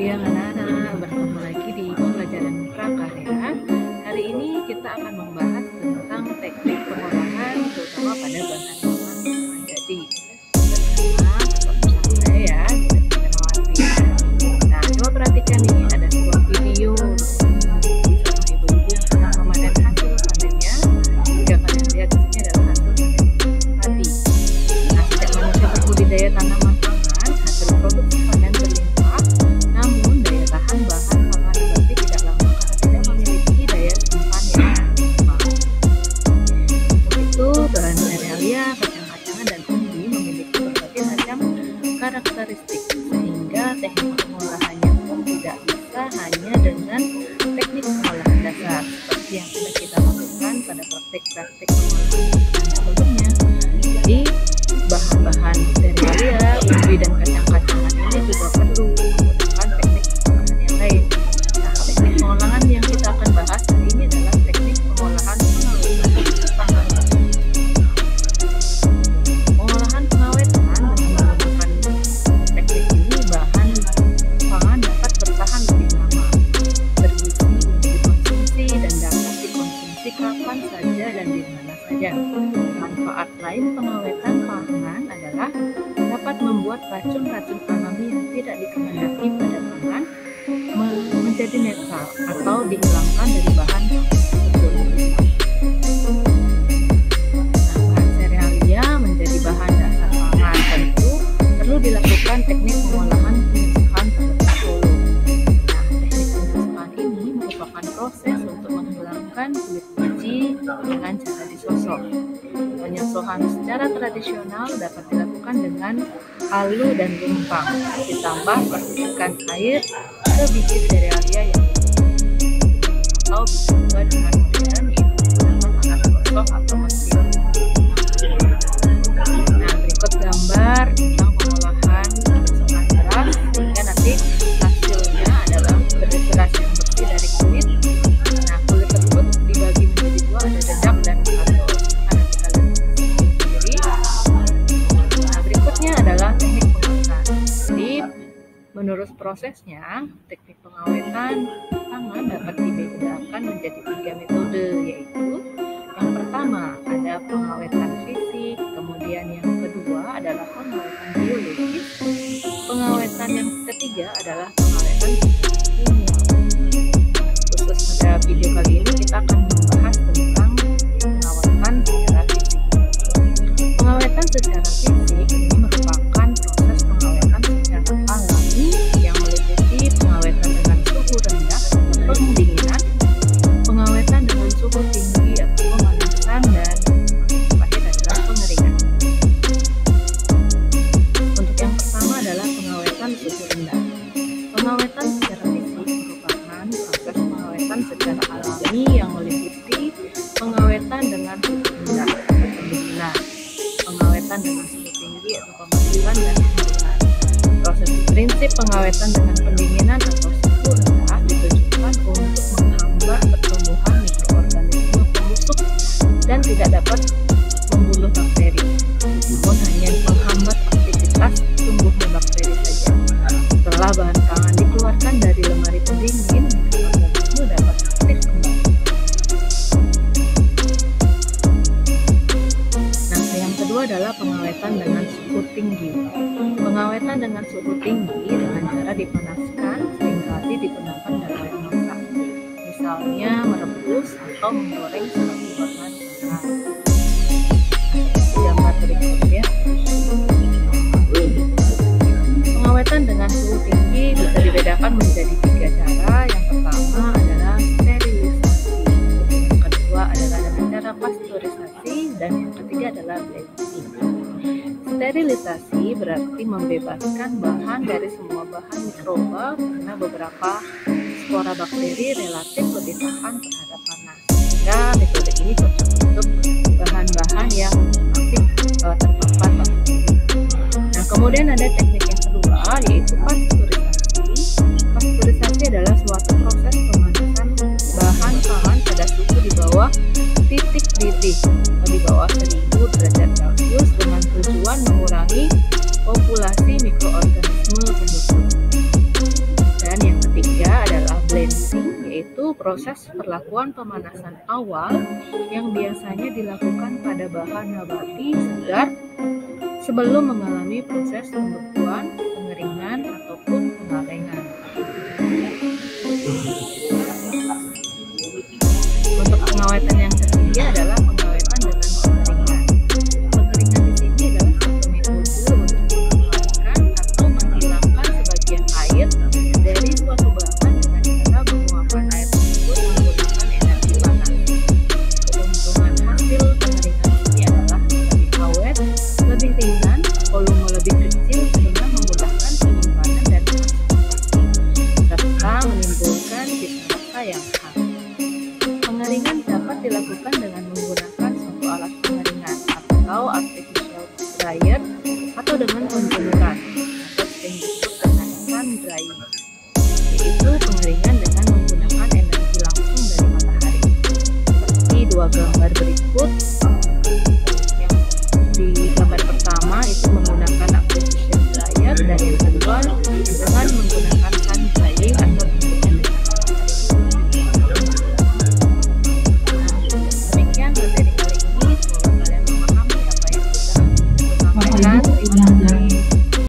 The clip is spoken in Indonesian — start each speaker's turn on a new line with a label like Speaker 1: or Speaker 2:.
Speaker 1: siang anak-anak, bertemu lagi di pembelajaran prakarya. Hari ini kita akan membahas tentang teknik pengolahan terutama pada bahan pangan jadi. Pertama, tetap bersama saya ya, tidak khawatir. Nah, coba perhatikan nih, ada sebuah video sama ibu-ibu yang sedang memanen hasil panennya. Jika kalian lihat di sini adalah hasil panen padi. Nah, sejak manusia berbudidaya tanaman pangan, hasil produksi panen berlimpah. Namun daya tahan bahan pangan nabati tidak lama karena tidak memiliki daya simpan yang lama. Untuk itu, bahan serealia, kacang-kacangan, dan umbi memiliki berbagai macam karakteristik sehingga teknik pengolahannya pun tidak bisa hanya dengan teknik pengolahan dasar seperti yang sudah kita lakukan pada praktik-praktik pengolahan sebelumnya. Jadi bahan-bahan serealia, umbi, dan kacang-kacangan ini juga perlu menggunakan teknik pengolahan yang lain. Nah, teknik pengolahan yang kita akan bahas hari ini adalah teknik pengolahan pengawetan pangan. Pengolahan pengawetan dengan menggunakan teknik ini, bahan pangan dapat bertahan lebih lama, bergizi untuk dikonsumsi, dan dapat dikonsumsi kapan saja dan di mana saja. Manfaat lain pengawetan pangan adalah dapat membuat racun-racun alami yang tidak dikehendaki pada pangan menjadi netral atau dihilangkan dari bahan tersebut. Nah, bahan serealia menjadi bahan dasar pangan tentu perlu dilakukan teknik pengolahan penyusuhan terlebih dahulu. Nah, teknik penyusuhan ini merupakan proses untuk menghilangkan kulit biji dengan cara disosok. Penyusuhan secara tradisional dapat dilakukan dengan halu dan lumpang, ditambah percikan air ke biji serealia yang atau bisa juga dengan modern yaitu menggunakan alat gosok atau mesin. Nah, berikut gambar tentang pengolahan penyusuhan beras sehingga nanti hasilnya adalah beras yang bersih dari kulit. Nah, kulit tersebut dibagi menjadi dua, ada dedak dan katos. Adalah teknik pengolahan. Jadi, menurut prosesnya, teknik pengawetan pangan dapat dibedakan menjadi 3 metode, yaitu yang pertama ada pengawetan fisik, kemudian yang kedua adalah pengawetan biologis, pengawetan yang ketiga adalah pengawetan kimia. Khusus pada video kali ini kita akan membahas tentang pengawetan secara fisik. Pengawetan secara fisik ini merupakan proses pengawetan secara alami yang meliputi pengawetan dengan suhu rendah atau pendinginan, pengawetan dengan suhu tinggi atau pemanasan, dan terakhir adalah pengeringan. Untuk yang pertama adalah pengawetan suhu rendah. Pengawetan secara fisik merupakan proses pengawetan secara alami yang meliputi pengawetan dengan suhu rendah atau pendinginan, pengawetan dengan suhu tinggi atau pemanasan, dan pengeringan. Proses prinsip pengawetan dengan pendinginan atau suhu rendah ditujukan untuk menghambat pertumbuhan mikroorganisme pembusuk dan tidak dapat membunuh bakteri, namun hanya menghambat aktivitas tumbuhnya bakteri saja. Setelah bahan pangan dikeluarkan dari lemari pendingin, mikroorganisme dapat aktif kembali. Yang kedua adalah pengawetan dengan suhu tinggi. Pengawetan dengan suhu tinggi dengan cara dipanaskan seringkali digunakan dalam memasak, misalnya merebus atau menggoreng seperti bahan pangan. Gambar berikut ya. Pengawetan dengan suhu tinggi bisa dibedakan menjadi 3 cara. Yang pertama adalah sterilisasi, yang kedua adalah dengan cara pasteurisasi, dan yang ketiga adalah blenching. Sterilisasi berarti membebaskan bahan dari semua bahan mikroba karena beberapa spora bakteri relatif lebih tahan terhadap panas. Sehingga metode ini cocok untuk bahan-bahan yang masih terpapar bakteri. Nah, kemudian ada teknik yang kedua yaitu pasteurisasi. Pasteurisasi adalah suatu proses pemanasan bahan pangan pada suhu di bawah titik didih atau di bawah 1000 derajat Celcius dengan tujuan mengurangi populasi mikroorganisme pembusuk. Dan yaitu proses perlakuan pemanasan awal yang biasanya dilakukan pada bahan nabati segar sebelum mengalami proses pembekuan, pengeringan, ataupun pengalengan. Untuk pengawetan yang ketiga adalah pengawetan dengan pengeringan. Pengeringan di sini adalah satu metode untuk mengeluarkan atau menghilangkan sebagian air dari suatu bahan dengan cara menguapkan air tersebut menggunakan energi panas. Keuntungan hasil pengeringan ini adalah lebih awet, lebih ringan, volume lebih kecil sehingga memudahkan penyimpanan dan transportasi, serta menimbulkan cita rasa yang khas. Pengeringan dapat dilakukan dengan menggunakan suatu alat pengeringan atau artificial dryer atau dengan penjemuran atau sering disebut dengan sun drying, yaitu pengeringan dengan menggunakan energi langsung dari matahari. Seperti dua gambar berikut,